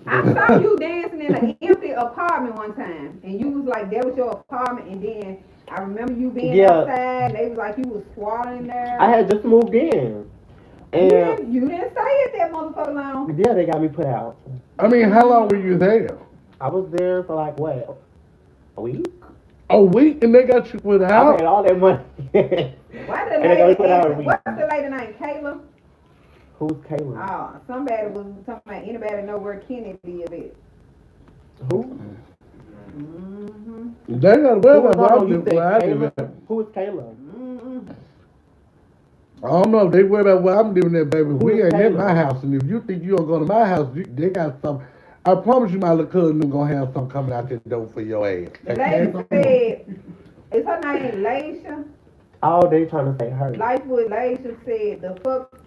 I saw you dancing in an empty apartment one time, and you was like, that was your apartment, and then I remember you being Yeah, outside, and they was like, you was swallowing I there. had just moved in, You and didn't, you didn't stay at that motherfucker long. yeah, they got me put out. I mean, how long were you there? I was there for like what, a week? A week, and they got you put I paid out. all that money, Why the and they got me lady put out a asked, week. what's the lady name, Kayla? Who's Kayla? Oh, somebody was talking about anybody know where Kennedy is at. Who? Mm-hmm. They got to worry Who was about what on? I'm You doing. said What I Kayla. do. Who is Kayla? Mm-mm. I don't know if they worry about what I'm doing there, baby. Who We is ain't at Taylor? my house, and if you think you don't go to my house, they got some. I promise you, my little cousin, them gonna have something coming out the door for your ass. The lady said, is her name Laisha? Oh, they trying to say her. Life with Laisha said, the fuck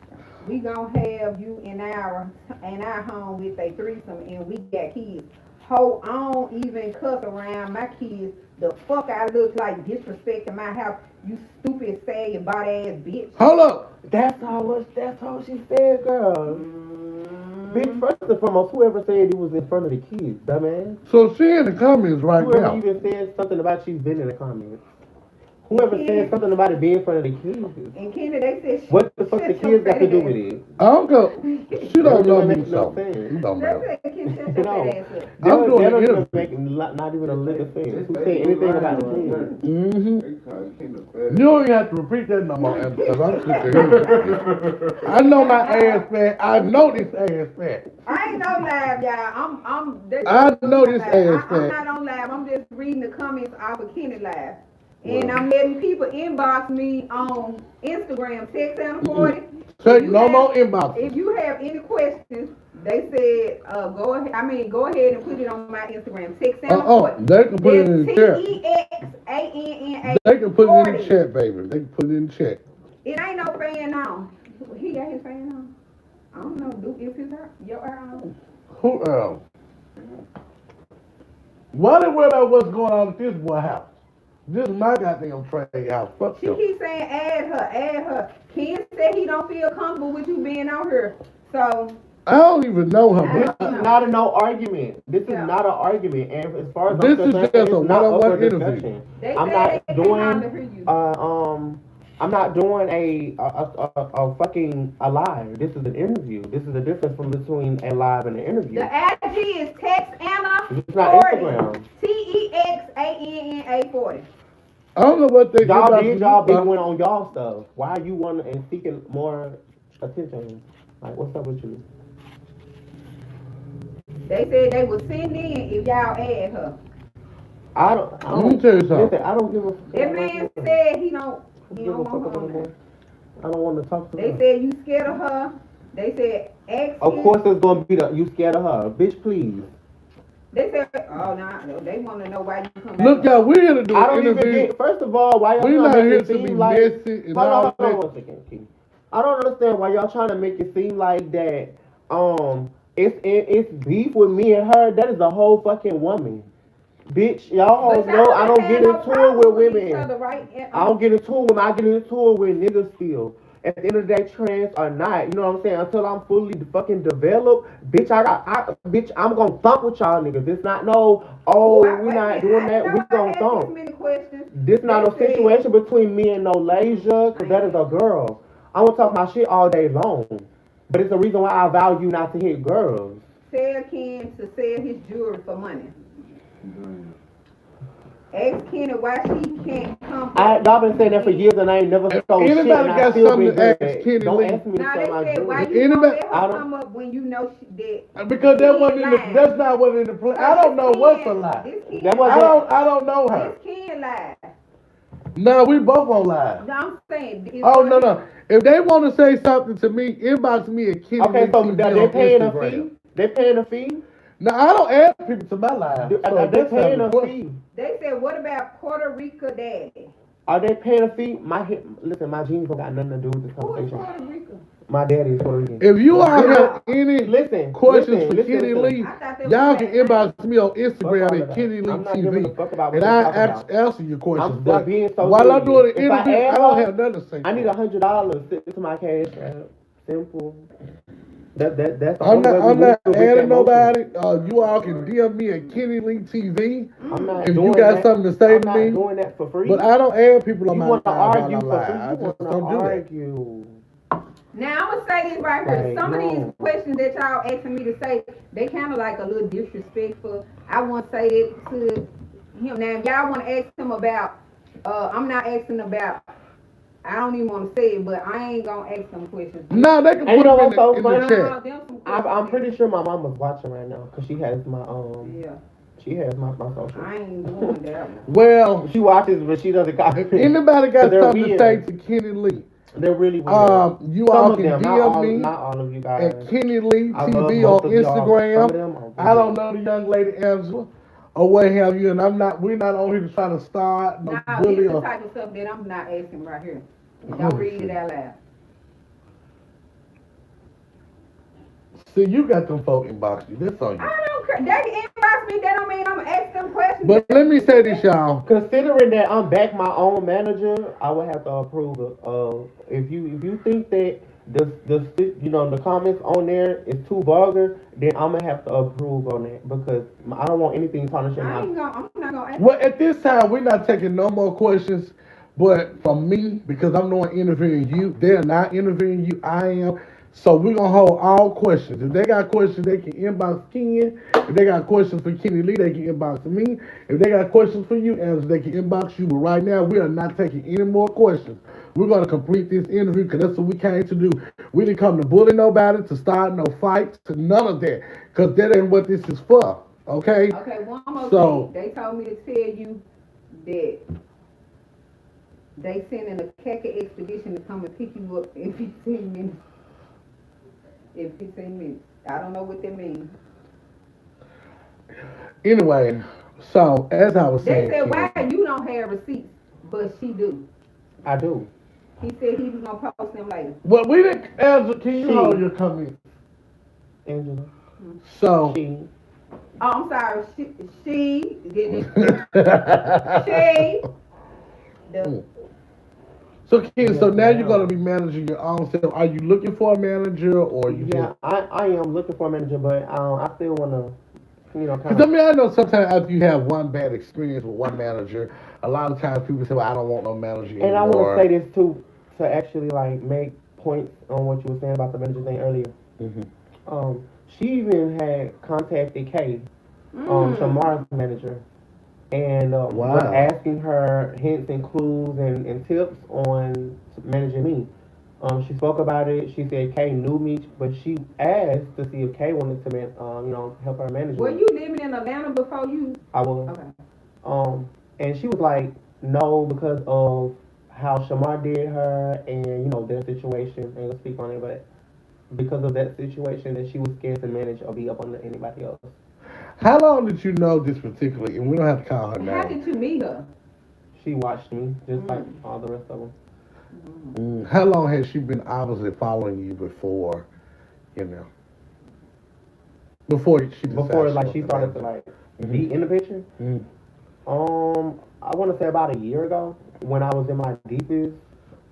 we gonna have you in our home with a threesome and we got kids. Ho, I don't even cuss around my kids. The fuck I look like disrespecting my house. You stupid, sad, body ass bitch. Hold up. That's all she said, girl. Bitch, first and foremost, whoever said you was in front of the kids, dumbass. So she in the comments right Whoever now. even said something about she's been in the comments. Whoever said something about it being in front of the kids. And Kenny, they said, What the fuck the kids got to do with it? I don't go. She don't know me, make no so sense. you don't They know. said, Kenny, shut You your know, fat ass up. I'm doing that the doesn't interview. make not even a lick of sense. Who said anything about the kids? Mm-hmm. They call it King of You Fat. don't even have to repeat that no more, Em, because I'm sick of hearing it. I know my ass fat. I know this ass fat. I ain't no live, y'all. I know this ass I'm fat. not on live. I'm just reading the comments off of Kenny live. And I'm letting people inbox me on Instagram, text Santa 40. Say no more inbox. If you have any questions, they said go ahead. Go ahead and put it on my Instagram. Text Santa 40. They can put it in the chat. TEXANNA. They can put it in the chat, baby. They can put it in the chat. It ain't no fan on. He got his fan on. I don't know. If his your hair on. Who else? Why they worry about what's going on at this boy house? This is my goddamn trade house. Fuck She you. keeps saying add her. Ken said he don't feel comfortable with you being out here. So I don't even know her. This But is not a no argument. This is Yeah. not an argument. And as far as This I'm is concerned, just a it's not up one-on-one for interview. discussion. they I'm said not they came out to hear doing you. I'm not doing a fucking a live. This is an interview. This is the difference from between a live and an interview. The IG is text Anna It's not 40. Instagram. TEXANNA 40. I don't know what they Y'all about did to y'all do. big one on y'all stuff. Why are you wanting and seeking more attention? Like, what's up with you? They said they would send in if y'all add her. I don't. Let me tell you something. Listen, I don't give a. That man said he don't give a fuck want her about on there. more. I don't want to talk to They her. said you scared of her. They said ask Of him. course, it's gonna be the you scared of her, bitch. Please. They said, oh no, they want to know why you come back. Look, y'all, we're here to do I an don't even interview. get. First of all, why y'all We're trying not to here make it to be seem like? messy and all Hold on, that. 1 second, Key. I don't understand why y'all trying to make it seem like that. It's beef with me and her. That is a whole fucking woman. Bitch, y'all But hoes know I don't get no into it problem with each women. other, right? I don't get into it with women. I get into it with niggas still. At the end of the day, trans or not, you know what I'm saying? Until I'm fully fucking developed, bitch, bitch, I'm gonna thump with y'all niggas. It's not no, we not doing that. We gonna thump. This not a situation between me and no Lasia, cause that is a girl. I'm gonna talk my shit all day long. But it's the reason why I value not to hit girls. Sell Ken to sell his jewelry for money. Damn. Ask Kenny why she can't come. Y'all been saying that for years and I ain't never If sold shit anybody and I got still something been to doing ask that. Kenny Don't Lee. ask me to Now sell they my said why jewelry. you gonna Anybody- let her come up when you know that. Because that wasn't in the, that's not what in the plan. I don't know what's a lie. That wasn't- I don't know her. This Ken lie. No, we both on live. No, I'm saying. Oh no. If they want to say something to me, inbox me at Kenny Okay, Lee so TV they on paying a Instagram. fee? They paying a fee? No, I don't add people to my live. So Are they that's paying not a the fee? They said, what about Puerto Rico daddy? Are they paying a fee? Listen, my jeans don't got nothing to do with this Who is conversation. Puerto Rico? My daddy is Puerto Rican. If you all Yeah. have any Listen, questions for listen, Kenny listen. Lee, I thought that y'all was can that. inbox me on Fuck Instagram all of at that. Kenny Lee I'm not giving a TV, fuck about what and they I talk about. answer your questions. I'm But being so while I'm doing serious. the If I interview, I add don't her, have nothing to say. I need for it. $100 sent to my cash app. Simple. That's the I'm only way not. we I'm move not to a big adding fat motion. nobody. You all can DM me at Kenny Lee TV I'm not if you doing got that. something to say I'm to not me. doing that for free. But I don't add people on You my want live to while argue I'm for live. free? I You just want to don't do that. argue? Now I'm gonna say this right here. Like, Some of these no. questions that y'all asking me to say, they kind of like a little disrespectful. I want to say it to him. Now, if y'all want to ask him about, I'm not asking about. I don't even want to say it, but I ain't gonna ask them questions. No, they can And put you know them what's so in funny? the chat. Them some I'm questions. pretty sure my mama's watching right now because she has my Yeah, she has my social. I ain't doing that one. Well, She watches, but she doesn't copy. if anybody got They're something to say weird. to Kenny Lee, They're really weird. you Some all of can them, DM not me all of you guys. at Kenny Lee I love TV most on of y'all. Some of Instagram. them are I don't weird. know the young lady Angela or what have you, and we're not on here to try to start no Now, bully this the or. type of stuff that I'm not asking right here. Don't read it out loud. See, you got them folk inbox you. That's on you. I don't care. They inbox me. That don't mean I'm gonna ask them questions. But let me say this, y'all. Considering that I'm back my own manager, I would have to approve it. If you think that the comments on there is too vulgar, then I'm gonna have to approve on that because I don't want anything tarnishing I my. ain't gonna. I'm not gonna ask. Well, at this time, we're not taking no more questions. But for me, because I'm not interviewing you, they're not interviewing you. I am. So we're gonna hold all questions. If they got questions, they can inbox Ken. If they got questions for Kenny Lee, they can inbox me. If they got questions for you, Angela, they can inbox you. But right now, we are not taking any more questions. We're gonna complete this interview because that's what we came to do. We didn't come to bully nobody, to start no fights, to none of that. Because that ain't what this is for. Okay? Okay, one more So- thing. They told me to tell you that they sending a khaki expedition to come and pick you up in 15 minutes. In 15 minutes. I don't know what that means. Anyway, so as I was They saying, said, Ken, why you don't have receipts, but she do. I do. He said he was gonna post them later. well, we didn't. Angela, can you She- hold your comment? Angela. So. She. Oh, I'm sorry. She did it. She. The, So, Ken, so now you're gonna be managing your own self. Are you looking for a manager, or you Yeah, I am looking for a manager, but I still wanna, kind Because I of. mean, I know sometimes after you have one bad experience with one manager, a lot of times people say, "Well, I don't want no manager anymore." And I want to say this too, to actually like make points on what you were saying about the manager thing earlier. She even had contacted Kay, Shamar's manager, and was asking her hints and clues and tips on managing me. She spoke about it. She said Kay knew me, but she asked to see if Kay wanted to, help her manage. were you living in Atlanta before you? I was. Okay. And she was like, no, because of how Shamar did her and their situation. I ain't gonna speak on it, but because of that situation, that she was scared to manage or be up under anybody else. How long did you know this particularly? And we don't have to call her How name. did you meet her? She watched me just like all the rest of them. How long has she been obviously following you before, before she decided Before like she wanted started to manage? like be in the picture. I want to say about a year ago when I was in my deepest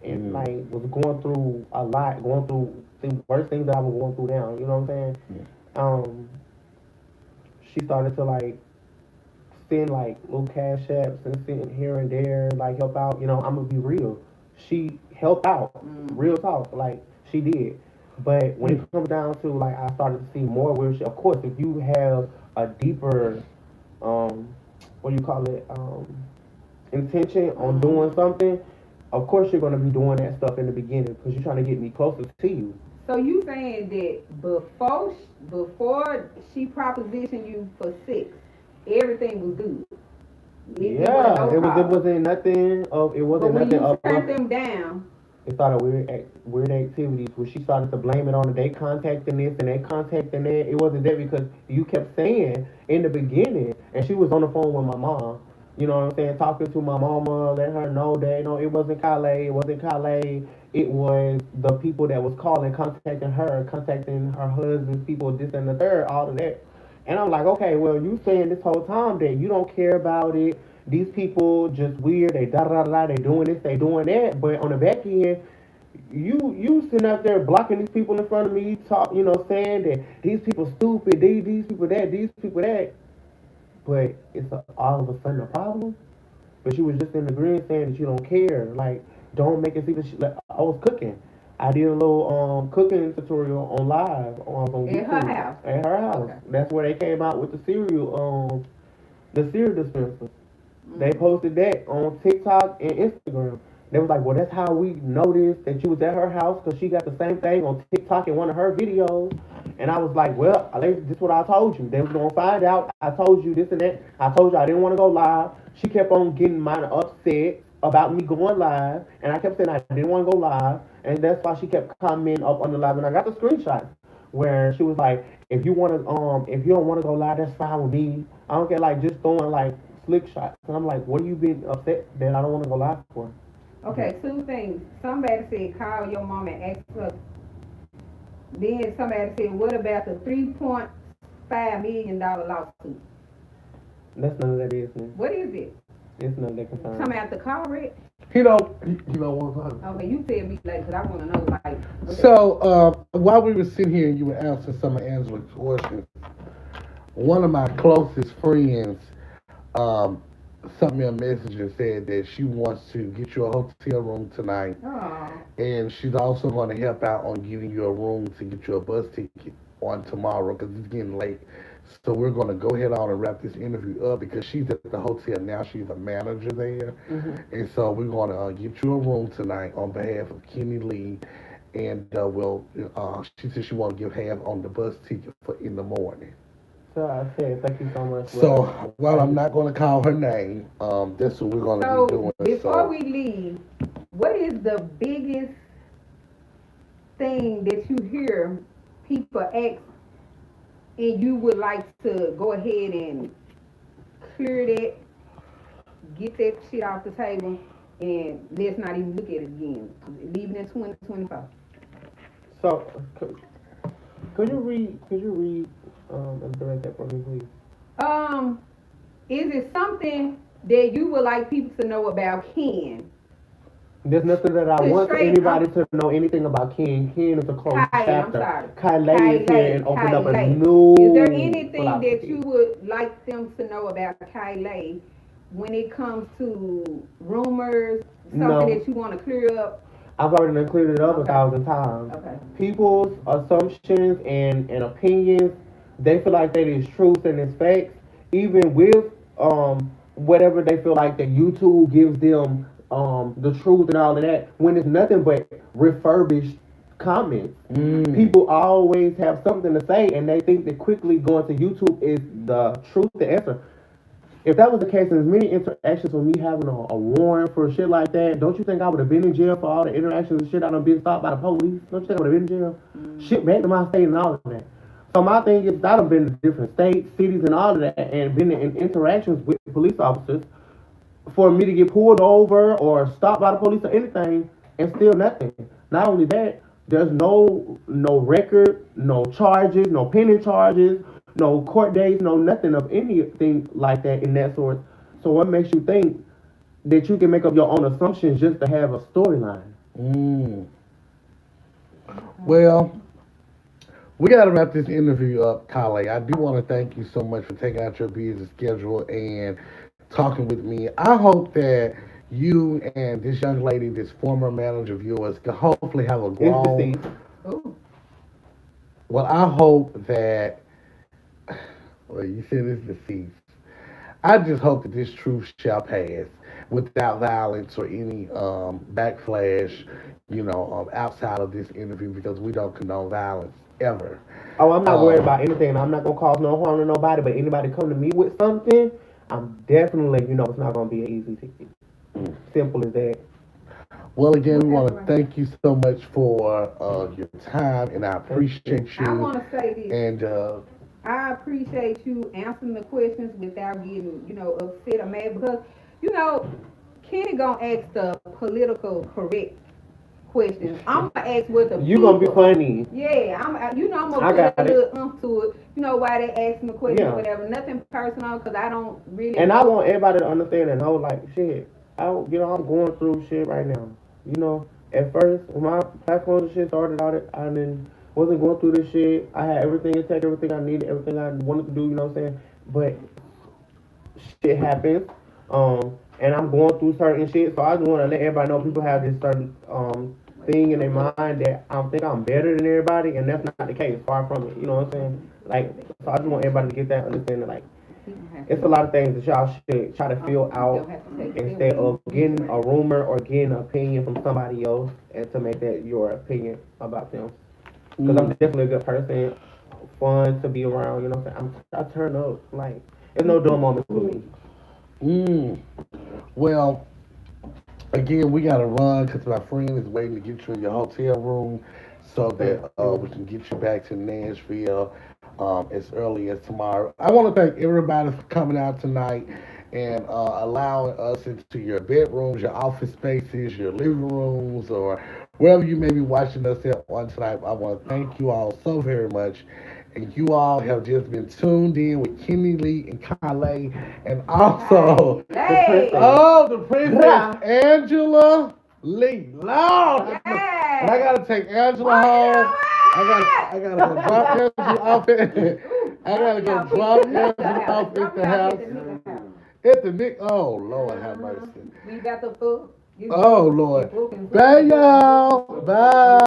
and like was going through a lot, going through the worst things that I was going through now. You know what I'm saying? She started to like send like little cash apps and send here and there, like help out. I'm gonna be real. She helped out, real talk, like she did. But when it comes down to like, I started to see more where she. Of course, if you have a deeper, what do you call it, intention on doing something, of course you're gonna be doing that stuff in the beginning because you're trying to get me closer to you. So you saying that before she propositioned you for sex, everything was good? It wasn't nothing of it wasn't But when nothing you of turned them down, it started weird activities where she started to blame it on they contacting this and they contacting that. It wasn't that because you kept saying in the beginning, and she was on the phone with my mom. You know what I'm saying? Talking to my mama, letting her know that it wasn't Calais, it was the people that was calling, contacting her husband, people, this and the third, all of that. And I'm like, okay, well, you saying this whole time that you don't care about it. These people just weird. They da da da. They doing this. They doing that. But on the back end, you sitting out there blocking these people in front of me, saying that these people stupid. These people that. These people that. But it's all of a sudden a problem. But you was just in the green saying that you don't care. Like, don't make it seem like I was cooking. I did a little cooking tutorial on live on At her YouTube. house. At her house. Okay. That's where they came out with the cereal dispenser. They Mm. posted that on TikTok and Instagram. They was like, well, that's how we noticed that you was at her house because she got the same thing on TikTok in one of her videos. And I was like, well, this is what I told you. They was going to find out. I told you this and that. I told you I didn't want to go live. She kept on getting mine upset about me going live. And I kept saying I didn't want to go live. And that's why she kept commenting up on the live. And I got the screenshot where she was like, if you don't want to go live, that's fine with me. I don't care, like, just throwing, like, slick shots. And I'm like, what are you being upset that I don't want to go live for? Okay, two things. Somebody said call your mom and ask her. Then somebody said, what about the $3.5 million lawsuit? That's none of that business. What is it? It's none of that concern. Come out the car wreck? He don't want to. Okay, you tell me later, because I want to know, like. Okay. So, while we were sitting here and you were answering some of Angela's questions, one of my closest friends sent me a message and said that she wants to get you a hotel room tonight. Oh. And she's also going to help out on getting you a room to get you a bus ticket on tomorrow because it's getting late. So we're going to go ahead on and wrap this interview up because she's at the hotel now. She's a manager there. Mm-hmm. And so we're going to get you a room tonight on behalf of Kenny Lee. And she said she want to give half on the bus ticket for in the morning. So I said, thank you so much. So while I'm not going to call her name, that's what we're going to be doing. Before we leave, what is the biggest thing that you hear people ask and you would like to go ahead and clear that, get that shit off the table, and let's not even look at it again. Leave it in 2025. So, could you read and direct that for me, please? Is it something that you would like people to know about Ken? There's nothing that I want anybody to know anything about Ken. Ken is a closed chapter. Kylie is here and opened up a new. Is there anything philosophy that you would like them to know about Kylie when it comes to rumors, something that you want to clear up? I've already cleared it up 1,000 times. Okay. People's assumptions and opinions, they feel like that is truth and it's facts, even with whatever they feel like that YouTube gives them the truth and all of that, when it's nothing but refurbished comments. People always have something to say and they think that quickly going to YouTube is the truth, the answer. If that was the case, and as many interactions with me having a warrant for shit like that, don't you think I would have been in jail for all the interactions and shit I done been stopped by the police? Don't you think I would have been in jail? Shit back to my state and all of that. So my thing is, I done been to different states, cities, and all of that, and been in interactions with police officers for me to get pulled over or stopped by the police or anything, and still nothing. Not only that, there's no record, no charges, no pending charges, no court dates, no nothing of anything like that in that sort. So what makes you think that you can make up your own assumptions just to have a storyline? Well, we got to wrap this interview up, Kylie. I do want to thank you so much for taking out your busy schedule and talking with me. I hope that you and this young lady, this former manager of yours, can hopefully have a grown. Well, I hope that. Well, you said it's deceased. I just hope that this truth shall pass without violence or any backflash, outside of this interview because we don't condone violence ever. Oh, I'm not worried about anything. I'm not gonna cause no harm to nobody. But anybody come to me with something, I'm definitely, it's not gonna be an easy ticket. Simple as that. Well, again, we want to thank you so much for your time, and I appreciate you. I want to say this. And I appreciate you answering the questions without getting, upset or mad because, Kenny gonna ask the political correct questions. I'm gonna ask what the You gonna be people. funny. Yeah, I'm I gonna got put a it. little to it. You know why they asking the question, Yeah. or whatever. Nothing personal, cause I don't really. And I want everybody to understand and know, like, shit, I'm going through shit right now. At first, when my platform and shit started out, I then wasn't going through this shit. I had everything intact, everything I needed, everything I wanted to do, you know what I'm saying? But shit happens, and I'm going through certain shit, so I just want to let everybody know people have this certain, thing in their mind that I think I'm better than everybody, and that's not the case, far from it, you know what I'm saying? Like, so I just want everybody to get that understanding, like, it's a lot of things that y'all should try to feel out instead of getting a rumor or getting an opinion from somebody else and to make that your opinion about them. Because I'm definitely a good person, fun to be around, you know what I'm saying? I turn up, like, there's no dull moments for me. Mm. Well, again, we gotta run because my friend is waiting to get you in your hotel room so Thank that you. we can get you back to Nashville as early as tomorrow. I want to thank everybody for coming out tonight and allowing us into your bedrooms, your office spaces, your living rooms, or wherever you may be watching us at on tonight. I want to thank you all so very much. And you all have just been tuned in with Kenny Lee and Kale, and also The Hey, princess. oh, the Princess Rah. Angela Lee. Lord, and I hey, gotta take Angela what home. you I gotta go drop Angela off at doing? Ooh, I drop gotta me go off drop at the nigga Angela house. off at Drop me the off at house. the nigga house. At the Nick. Oh Lord, have Uh-huh. mercy. We got the food. You Oh book. You Lord. book and Bye food. y'all. Bye.